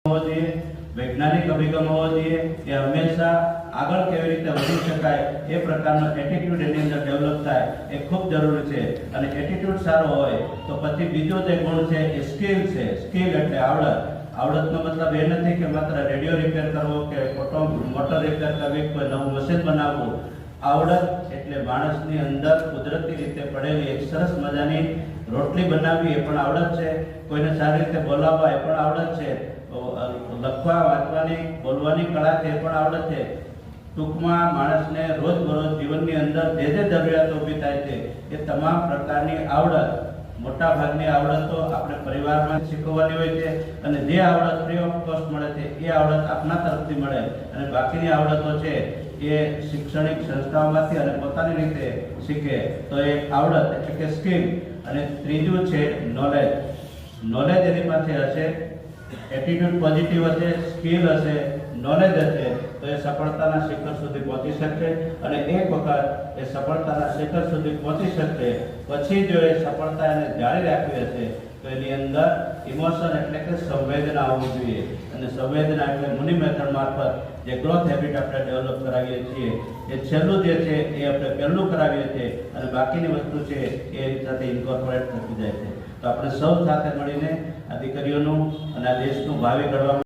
હોવો જોઈએ, વૈજ્ઞાનિક અભિગમ હોવો જોઈએ, એ હંમેશા આગળ કેવી રીતે વધી શકાય એ પ્રકારનો એટીટ્યુડ એની અંદર ડેવલપ થાય એ ખૂબ જરૂરી છે. અને એટીટ્યુડ સારો હોય તો પછી બીજો જે ગુણ છે એ સ્કિલ છે. સ્કિલ એટલે આવડત. આવડતનો મતલબ એ નથી કે માત્ર રેડિયો રિપેર કરવો કે મોટર રિપેર કરવી, કોઈ નવું મશીન બનાવવું. આવડત એટલે માણસની અંદર કુદરતી રીતે પડેલી એક સરસ મજાની રોટલી બનાવવી એ પણ આવડત છે, કોઈને સારી રીતે બોલાવવા એ પણ આવડત છે, લખવા વાંચવાની બોલવાની કળા છે એ પણ આવડત છે. ટૂંકમાં માણસને રોજબરોજ જીવનની અંદર જે જરૂરિયાતો ઊભી થાય છે એ તમામ પ્રકારની આવડત, મોટા ભાગની આવડતો આપણે પરિવારમાં શીખવવાની હોય છે. અને જે આવડત ફ્રી ઓફ કોસ્ટ મળે છે એ આવડત આપના તરફથી મળે, અને બાકીની આવડતો છે એ શૈક્ષણિક સંસ્થાઓમાંથી અને પોતાની રીતે શીખે તો એ આવડત એટલે કે સ્કિલ. અને ત્રીજું છે નોલેજ. નોલેજ એની પાસે હશે, એટીટ્યુડ પોઝિટિવ હશે, સ્કિલ હશે, નોલેજ હશે તો એ સફળતાના શિખર સુધી પહોંચી શકશે. અને એક વખત એ સફળતાના શિખર સુધી પહોંચી શકશે પછી જો એ સફળતા એને જાળી રાખવી હશે તો એની અંદર ઇમોશન એટલે કે સંવેદના હોવી જોઈએ. અને સંવેદના એટલે મુનિ મેથડ મારફત જે ગ્રોથ હેબિટ આપણે ડેવલપ કરાવીએ છીએ એ છેલ્લું જે છે એ આપણે પહેલું કરાવીએ છીએ, અને બાકીની વસ્તુ છે એ સાથે ઇન્કોર્પોરેટ થતી જાય છે. તો આપણે સૌ સાથે મળીને આ દીકરીઓનું અને આ દેશનું ભાવિ ઘડવા